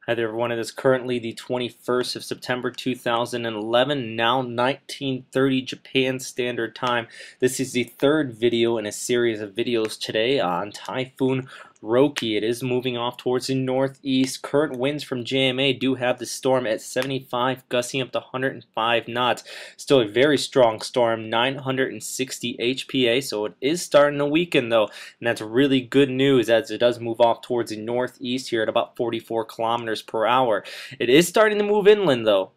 Hi there everyone, it is currently the 21st of September 2011, now 1930 Japan Standard Time. This is the third video in a series of videos today on Typhoon Roke. It is moving off towards the northeast. Current winds from JMA do have the storm at 75, gusting up to 105 knots. Still a very strong storm, 960 HPA, so it is starting to weaken though, and that's really good news as it does move off towards the northeast here at about 44 kilometers per hour. It is starting to move inland though.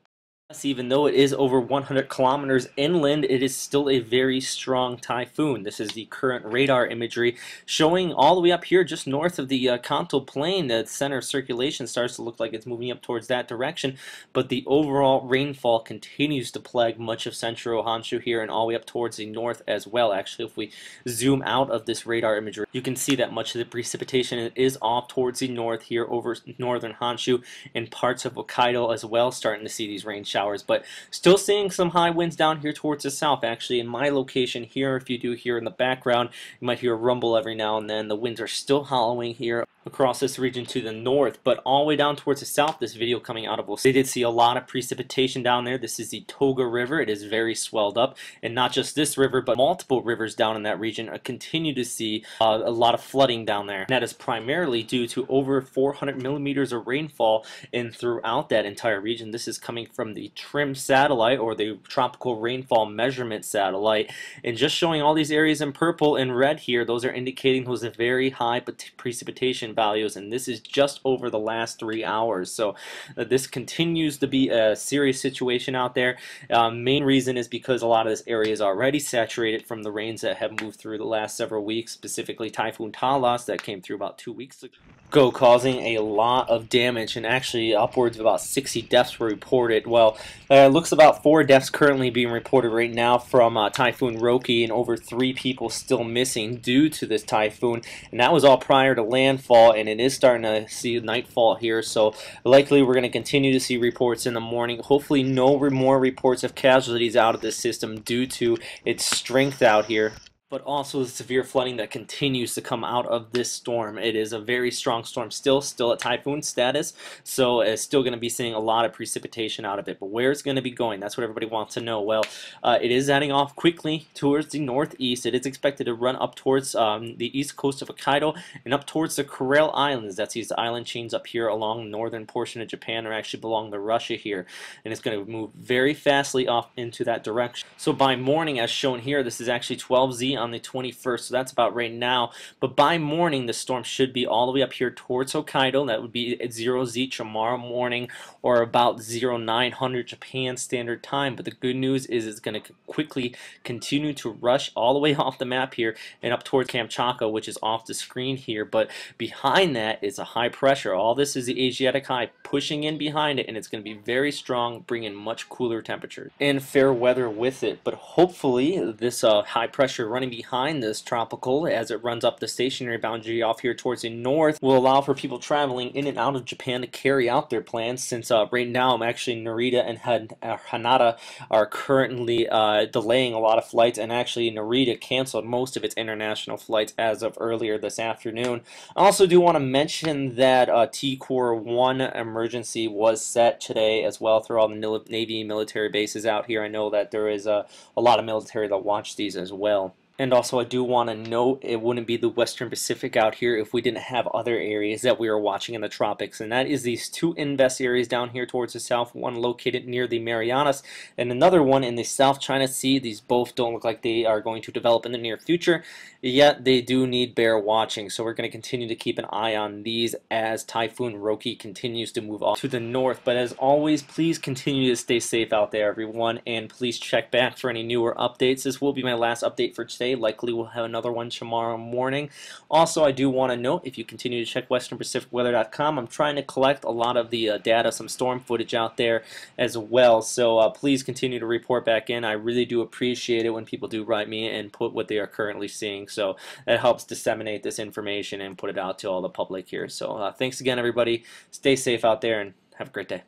Even though it is over 100 kilometers inland, it is still a very strong typhoon. This is the current radar imagery showing all the way up here just north of the Kanto Plain. The center of circulation starts to look like it's moving up towards that direction, but the overall rainfall continues to plague much of central Honshu here and all the way up towards the north as well. Actually, if we zoom out of this radar imagery, you can see that much of the precipitation is off towards the north here over northern Honshu and parts of Hokkaido as well, starting to see these rain showers, but still seeing some high winds down here towards the south. Actually, in my location here, if you do hear in the background, you might hear a rumble every now and then. The winds are still howling here across this region to the north, but all the way down towards the south, this video coming out of Osaka, they did see a lot of precipitation down there. This is the Toga River. It is very swelled up, and not just this river, but multiple rivers down in that region continue to see a lot of flooding down there. And that is primarily due to over 400 millimeters of rainfall in throughout that entire region. This is coming from the TRIM satellite, or the Tropical Rainfall Measurement Satellite, and just showing all these areas in purple and red here, those are indicating those are very high precipitation values, and this is just over the last 3 hours. So this continues to be a serious situation out there. Main reason is because a lot of this area is already saturated from the rains that have moved through the last several weeks, specifically Typhoon Talas that came through about 2 weeks ago, causing a lot of damage, and actually upwards of about 60 deaths were reported. Well, it looks about 4 deaths currently being reported right now from Typhoon Roke, and over 3 people still missing due to this typhoon, and that was all prior to landfall, and it is starting to see nightfall here, so likely we're going to continue to see reports in the morning. Hopefully no more reports of casualties out of this system due to its strength out here, but also the severe flooding that continues to come out of this storm. It is a very strong storm still at typhoon status, so it's still going to be seeing a lot of precipitation out of it. But where it's going to be going, that's what everybody wants to know. Well, it is heading off quickly towards the northeast. It is expected to run up towards the east coast of Hokkaido and up towards the Kuril Islands. That's these island chains up here along the northern portion of Japan, or actually belong to Russia here, and it's going to move very fastly off into that direction. So by morning, as shown here, this is actually 12Z on the 21st, so that's about right now, but by morning the storm should be all the way up here towards Hokkaido. That would be at 0Z tomorrow morning, or about 0900 Japan Standard Time. But the good news is it's going to quickly continue to rush all the way off the map here and up towards Kamchatka, which is off the screen here, but behind that is a high pressure. All this is the Asiatic high pushing in behind it, and it's going to be very strong, bringing much cooler temperatures and fair weather with it. But hopefully this high pressure running behind this tropical, as it runs up the stationary boundary off here towards the north, will allow for people traveling in and out of Japan to carry out their plans, since right now actually Narita and Hanada are currently delaying a lot of flights, and actually Narita canceled most of its international flights as of earlier this afternoon. I also do want to mention that T-Core 1 emergency was set today as well through all the Navy military bases out here. I know that there is a lot of military that watch these as well. And also I do want to note, it wouldn't be the Western Pacific out here if we didn't have other areas that we are watching in the tropics, and that is these 2 invest areas down here towards the south, one located near the Marianas and another one in the South China Sea. These both don't look like they are going to develop in the near future, yet they do need bear watching, so we're going to continue to keep an eye on these as Typhoon Roke continues to move off to the north. But as always, please continue to stay safe out there everyone, and please check back for any newer updates. This will be my last update for today. Likely we'll have another one tomorrow morning. Also, I do want to note, if you continue to check westernpacificweather.com, I'm trying to collect a lot of the data, some storm footage out there as well, so please continue to report back in. I really do appreciate it when people do write me and put what they are currently seeing, so that helps disseminate this information and put it out to all the public here. So thanks again everybody, stay safe out there, and have a great day.